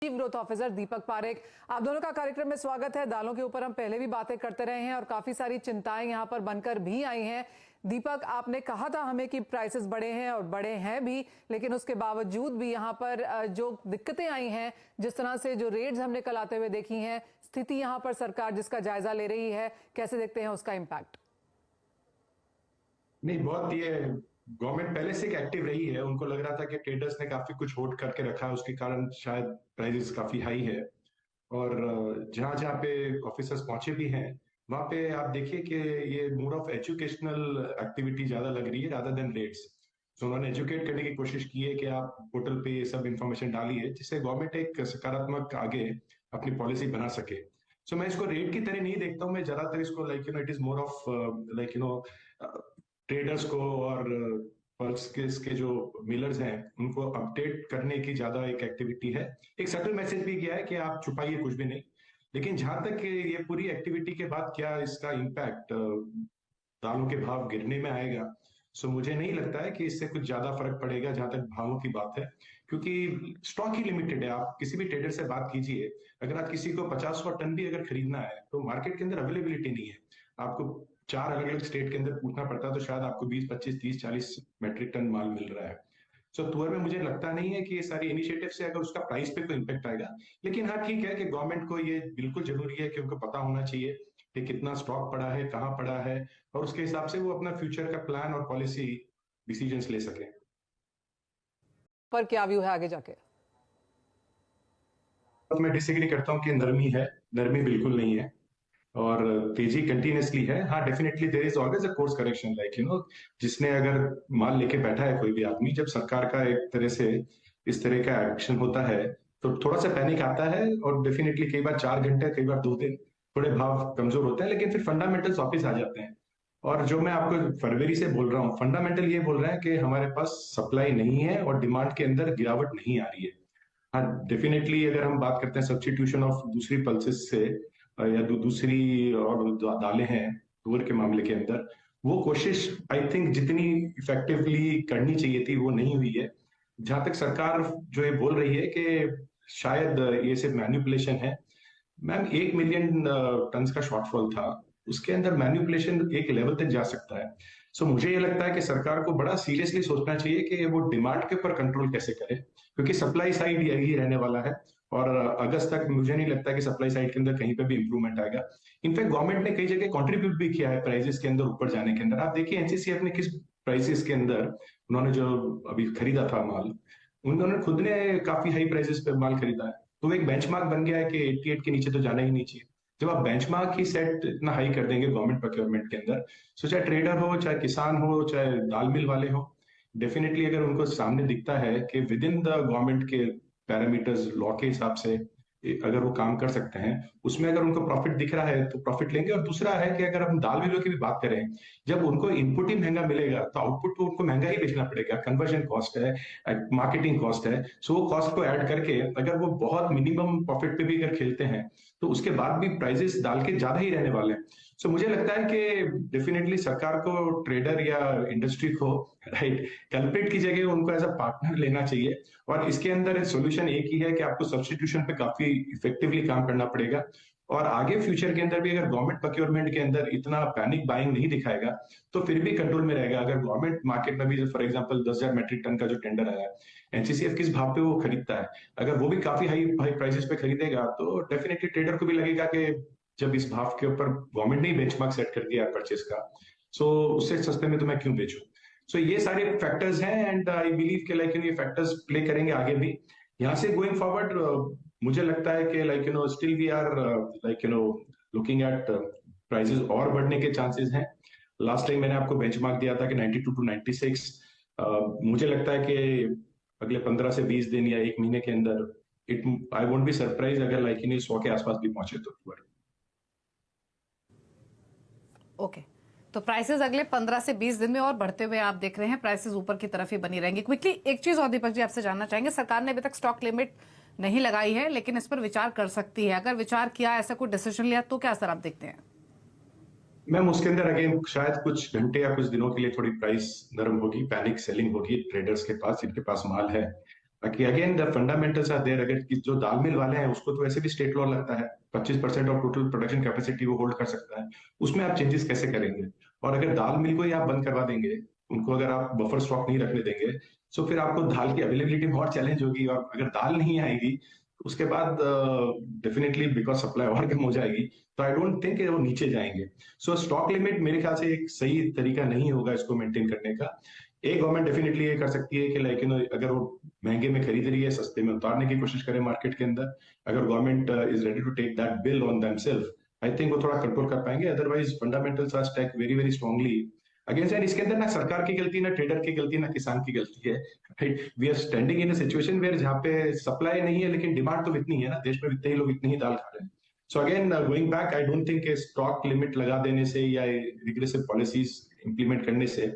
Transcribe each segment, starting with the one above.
Chief growth officer Deepak Parekh, आप दोनों का कार्यक्रम में स्वागत है। दालों के ऊपर हम पहले भी बातें करते रहे हैं और काफी सारी चिंताएं यहां पर बनकर भी आई हैं। दीपक, आपने कहा था हमें कि प्राइसेस बढ़े हैं और बढ़े हैं भी, लेकिन उसके बावजूद भी यहां पर जो दिक्कतें आई हैं, जिस तरह से जो रेट्स हमने कल आते हुए देखी हैं, स्थिति यहां पर सरकार जिसका जायजा ले रही है, कैसे देखते हैं उसका इम्पैक्ट? नहीं, बहुत ये गवर्नमेंट पहले से एक्टिव रही है। उनको लग रहा था कि ट्रेडर्स ने काफी कुछ होल्ड करके रखा है, उसके कारण शायद प्राइसेस काफी हाई है। और जहां जहां पे ऑफिसर्स पहुंचे भी हैं, वहां पे आप देखिए कि ये मोड ऑफ एजुकेशनल एक्टिविटी ज्यादा लग रही है रादर देन रेट्स। तो उन्होंने एजुकेट करने की कोशिश की है कि आप पोर्टल पे ये सब इंफॉर्मेशन डालिए, जिससे गवर्नमेंट एक सकारात्मक आगे अपनी पॉलिसी बना सके। सो मैं इसको रेट की तरह नहीं देखता हूँ। मैं ज्यादातर इसको it is more of traders को और पल्स के इसके जो मिलर्स हैं उनको अपडेट करने की ज्यादा एक एक्टिविटी है। एक सटल मैसेज भी गया है कि आप छुपाइए कुछ भी नहीं। लेकिन जहां तक ये पूरी एक्टिविटी के बाद क्या इसका इम्पैक्ट दालों के भाव गिरने में आएगा, सो मुझे नहीं लगता है कि इससे कुछ ज्यादा फर्क पड़ेगा जहां तक भावों की बात है। क्योंकि स्टॉक ही लिमिटेड है। आप किसी भी ट्रेडर से बात कीजिए, अगर आप किसी को 50-100 टन भी अगर खरीदना है तो मार्केट के अंदर अवेलेबिलिटी नहीं है। आपको 4 अलग अलग स्टेट के अंदर पूछना पड़ता है, तो शायद आपको 20, 25, 30, 40 मेट्रिक टन माल मिल रहा है। सो तुअर में मुझे लगता नहीं है कि ये सारी इनिशिएटिव से अगर उसका प्राइस पे कोई इम्पेक्ट आएगा। लेकिन हाँ, ठीक है कि गवर्नमेंट को ये बिल्कुल जरूरी है कि उनको पता होना चाहिए कि कितना स्टॉक पड़ा है, कहाँ पड़ा है, और उसके हिसाब से वो अपना फ्यूचर का प्लान और पॉलिसी डिसीजंस ले सके। पर क्या व्यू है आगे जाके? तो मैं डिसएग्री करता हूँ कि नरमी है। नरमी बिल्कुल नहीं है और तेजी कंटिन्यूसली है। हाँ, definitely there is always a course correction, जिसने अगर माल लेके बैठा है कोई भी आदमी, जब सरकार का एक तरह से इस तरह का एक्शन होता है तो थोड़ा सा पैनिक आता है। और डेफिनेटली कई बार 4 घंटे, कई बार 2 दिन थोड़े भाव कमजोर होते हैं, लेकिन फिर फंडामेंटल्स वापिस आ जाते हैं। और जो मैं आपको फरवरी से बोल रहा हूँ, फंडामेंटल ये बोल रहे हैं कि हमारे पास सप्लाई नहीं है और डिमांड के अंदर गिरावट नहीं आ रही है। हाँ, डेफिनेटली अगर हम बात करते हैं सब्स्टिट्यूशन ऑफ दूसरी पल्सेस से या दूसरी और दालें हैं तुअर के मामले के अंदर, वो कोशिश आई थिंक जितनी इफेक्टिवली करनी चाहिए थी वो नहीं हुई है। जहां तक सरकार जो ये बोल रही है कि शायद ये सिर्फ मैनिपुलेशन है, मैम 1 मिलियन टन का शॉर्टफॉल था, उसके अंदर मैनिपुलेशन एक लेवल तक जा सकता है। सो मुझे ये लगता है कि सरकार को बड़ा सीरियसली सोचना चाहिए कि वो डिमांड के ऊपर कंट्रोल कैसे करे, क्योंकि सप्लाई साइड यही रहने वाला है। और अगस्त तक मुझे नहीं लगता कि सप्लाई साइड के अंदर कहीं पे भी इंप्रूवमेंट आएगा। इनफैक्ट गवर्नमेंट ने कई जगह कंट्रीब्यूट भी किया है प्राइसेस के अंदर ऊपर जाने के अंदर। आप देखिए एनसीसीएफ ने किस प्राइसेस के अंदर उन्होंने जो अभी खरीदा था माल, उन्होंने खुद ने काफी हाई प्राइसेस पे माल खरीदा है। तो एक बेंचमार्क बन गया है कि 88 के नीचे तो जाना ही नहीं चाहिए। जब आप बेंचमार्क ही सेट इतना हाई कर देंगे गवर्नमेंट प्रोक्योरमेंट के अंदर, सो चाहे ट्रेडर हो, चाहे किसान हो, चाहे दाल मिल वाले हो, डेफिनेटली अगर उनको सामने दिखता है कि विद इन द गवर्नमेंट के पैरामीटर्स, लॉ के हिसाब से अगर वो काम कर सकते हैं, उसमें अगर उनको प्रॉफिट दिख रहा है तो प्रॉफिट लेंगे। और दूसरा है कि अगर हम दाल मिलों की भी बात करें, जब उनको इनपुट ही महंगा मिलेगा तो आउटपुट को उनको महंगा ही बेचना पड़ेगा। कन्वर्जन कॉस्ट है, मार्केटिंग कॉस्ट है। सो वो कॉस्ट को ऐड करके अगर वो बहुत मिनिमम प्रॉफिट पे भी अगर खेलते हैं तो उसके बाद भी प्राइसेस दाल के ज्यादा ही रहने वाले हैं। सो मुझे लगता है कि डेफिनेटली सरकार को ट्रेडर या इंडस्ट्री को राइट कल्प्रिट की जगह उनको एज अ पार्टनर लेना चाहिए। और इसके अंदर सोल्यूशन एक ही है कि आपको सब्स्टिट्यूशन पे काफी इफेक्टिवली काम करना पड़ेगा। और आगे फ्यूचर के अंदर भी अगर गवर्नमेंट प्रोक्योरमेंट के अंदर इतना पैनिक बाइंग नहीं दिखाएगा तो फिर भी कंट्रोल में रहेगा। अगर गवर्नमेंट मार्केट में भी फॉर एग्जांपल 10,000 मेट्रिक टन का जो टेंडर आया है, एनसीसीएफ किस भाव पे वो खरीदता है, अगर वो भी काफी हाई हाई प्राइसेस पे खरीदेगा तो डेफिनेटली ट्रेडर को भी लगेगा कि जब इस भाव के ऊपर गवर्नमेंट ने बेंचमार्क सेट कर दिया परचेस का, सो उससे सस्ते में तो मैं क्यों बेचूं। सो ये सारे फैक्टर्स हैं एंड आई बिलीव के ये फैक्टर्स प्ले करेंगे आगे भी। यहाँ से गोइंग फॉरवर्ड मुझे लगता है कि still we are looking at prices और बढ़ने के चांसेस हैं। लास्ट टाइम मैंने आपको बेंचमार्क दिया था कि 92 टू 96। मुझे लगता है कि अगले 15 से 20 दिन या 1 महीने के अंदर it I won't be surprise अगर 100 के आसपास भी पहुंचे तो। ओके, तो प्राइसेस अगले 15 से 20 दिन में और बढ़ते हुए आप देख रहे हैं, प्राइसेस ऊपर की तरफ ही बनी रहेंगी। क्विकली एक चीज और दीपक जी आपसे जानना चाहेंगे, सरकार ने अभी तक स्टॉक लिमिट नहीं लगाई है लेकिन इस पर विचार कर सकती है। अगर विचार किया, ऐसा कोई डिसीजन लिया तो क्या असर आप देखते हैं? मैम उसके अंदर अगेन शायद कुछ घंटे या कुछ दिनों के लिए थोड़ी प्राइस नरम होगी, पैनिक सेलिंग होगी ट्रेडर्स के पास जिनके पास माल है। बाकी again the fundamentals are there. अगर जो दाल मिल वाले हैं उसको तो वैसे भी स्टेट लॉ लगता है, 25% ऑफ टोटल प्रोडक्शन कैपेसिटी वो होल्ड कर सकता है, उसमें आप चेंजेस कैसे करेंगे? और अगर दाल मिल को ही आप बंद करवा देंगे, उनको अगर आप बफर स्टॉक नहीं रखने देंगे, तो फिर आपको दाल की अवेलेबिलिटी में और चैलेंज होगी, और अगर दाल नहीं आएगी उसके बाद डेफिनेटली बिकॉज सप्लाई और कम हो जाएगी, तो आई डोंट थिंक वो नीचे जाएंगे। सो स्टॉक लिमिट मेरे ख्याल से एक सही तरीका नहीं होगा इसको मेंटेन करने का। एक गवर्नमेंट डेफिनेटली ये कर सकती है कि लाइक अगर वो महंगे में खरीद रही है, सस्ते में उतारने की कोशिश करे मार्केट के अंदर। अगर government is ready to take that bill on themselves, I think वो थोड़ा कंट्रोल कर पाएंगे। Otherwise fundamentals are stack very very strongly against. And इसके अंदर ना सरकार की गलती, ना ट्रेडर की गलती, ना किसान की गलती है, right? We are standing in a situation where जहाँ पे सप्लाई नहीं है लेकिन डिमांड तो इतनी है ना, देश में इतने ही लोग इतनी ही दाल खा रहे हैं। So again going back, I don't think stock limit लगा देने से या रिग्रेसिव पॉलिसीज इंप्लीमेंट करने से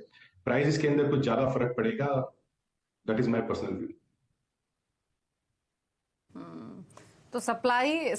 प्राइसेस के अंदर कुछ ज्यादा फर्क पड़ेगा। That is my personal view. तो सप्लाई